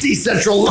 decentraLIVE.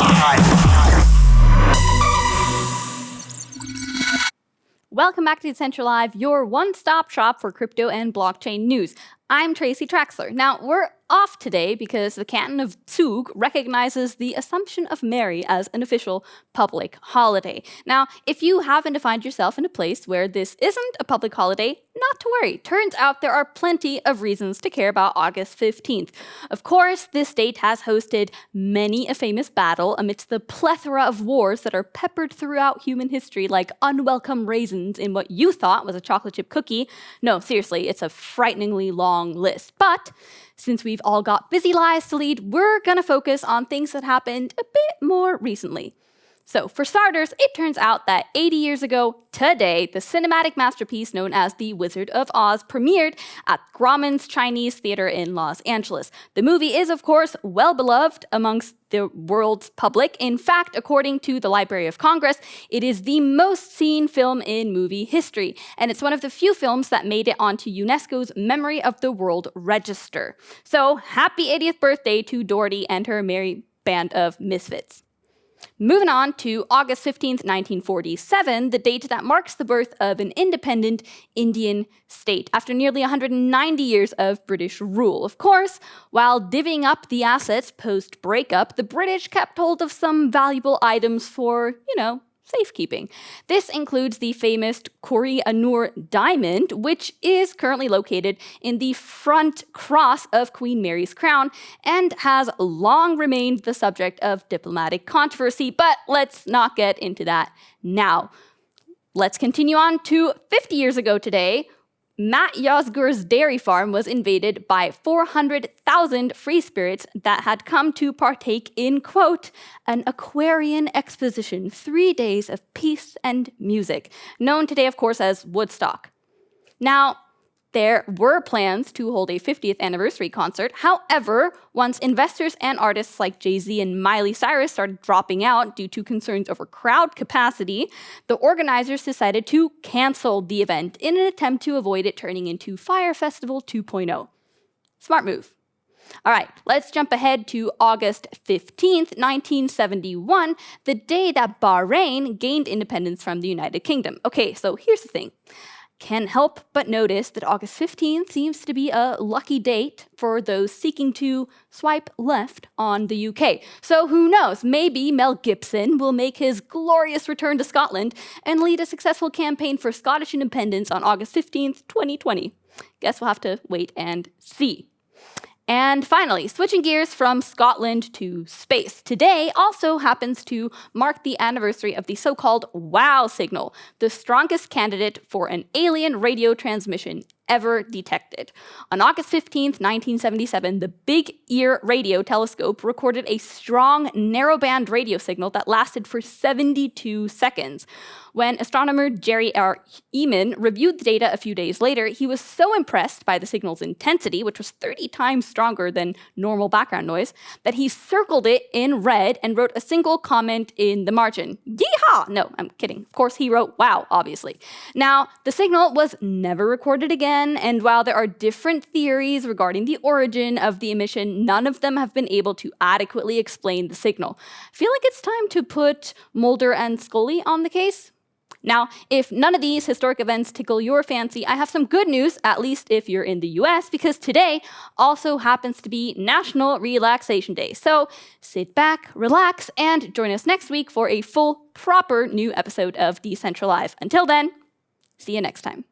Welcome back to decentraLIVE, your one-stop shop for crypto and blockchain news. I'm Tracy Trachsler. Now, we're off today because the Canton of Zug recognizes the Assumption of Mary as an official public holiday. Now, if you happen to find yourself in a place where this isn't a public holiday, not to worry. Turns out there are plenty of reasons to care about August 15th. Of course, this date has hosted many a famous battle amidst the plethora of wars that are peppered throughout human history like unwelcome raisins in what you thought was a chocolate chip cookie. No, seriously, it's a frighteningly long list. But since we've all got busy lives to lead, we're gonna focus on things that happened a bit more recently. So, for starters, it turns out that 80 years ago today, the cinematic masterpiece known as The Wizard of Oz premiered at Grauman's Chinese Theater in Los Angeles. The movie is, of course, well beloved amongst the world's public. In fact, according to the Library of Congress, it is the most seen film in movie history, and it's one of the few films that made it onto UNESCO's Memory of the World Register. So, happy 80th birthday to Dorothy and her merry band of misfits. Moving on to August 15th, 1947, the date that marks the birth of an independent Indian state after nearly 190 years of British rule. Of course, while divvying up the assets post-breakup, the British kept hold of some valuable items for, safekeeping. This includes the famous Kohinoor diamond, which is currently located in the front cross of Queen Mary's crown and has long remained the subject of diplomatic controversy, but let's not get into that now. Let's continue on to 50 years ago today. Matt Yasgur's dairy farm was invaded by 400,000 free spirits that had come to partake in, quote, an Aquarian exposition, 3 days of peace and music, known today, of course, as Woodstock. Now, there were plans to hold a 50th anniversary concert. However, once investors and artists like Jay-Z and Miley Cyrus started dropping out due to concerns over crowd capacity, the organizers decided to cancel the event in an attempt to avoid it turning into Fyre Festival 2.0. Smart move. All right, let's jump ahead to August 15th, 1971, the day that Bahrain gained independence from the United Kingdom. Okay, so here's the thing. Can't help but notice that August 15th seems to be a lucky date for those seeking to swipe left on the UK. So who knows, maybe Mel Gibson will make his glorious return to Scotland and lead a successful campaign for Scottish independence on August 15th, 2020. Guess we'll have to wait and see. And finally, switching gears from Scotland to space. Today also happens to mark the anniversary of the so-called WOW signal, the strongest candidate for an alien radio transmission ever detected. On August 15th, 1977, the Big Ear Radio Telescope recorded a strong narrowband radio signal that lasted for 72 seconds. When astronomer Jerry R. Eman reviewed the data a few days later, he was so impressed by the signal's intensity, which was 30 times stronger than normal background noise, that he circled it in red and wrote a single comment in the margin. Yeehaw! No, I'm kidding. Of course, he wrote wow, obviously. Now, the signal was never recorded again, and while there are different theories regarding the origin of the emission, none of them have been able to adequately explain the signal. I feel like it's time to put Mulder and Scully on the case. Now, if none of these historic events tickle your fancy, I have some good news, at least if you're in the US, because today also happens to be National Relaxation Day. So sit back, relax, and join us next week for a full, proper new episode of decentraLIVE. Until then, see you next time.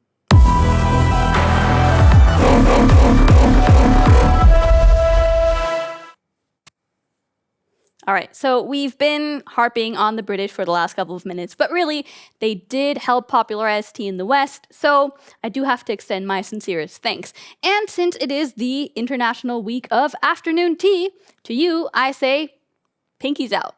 All right, so we've been harping on the British for the last couple of minutes, but really, they did help popularize tea in the West, so I do have to extend my sincerest thanks. And since it is the International Week of Afternoon Tea, to you, I say, pinkies out.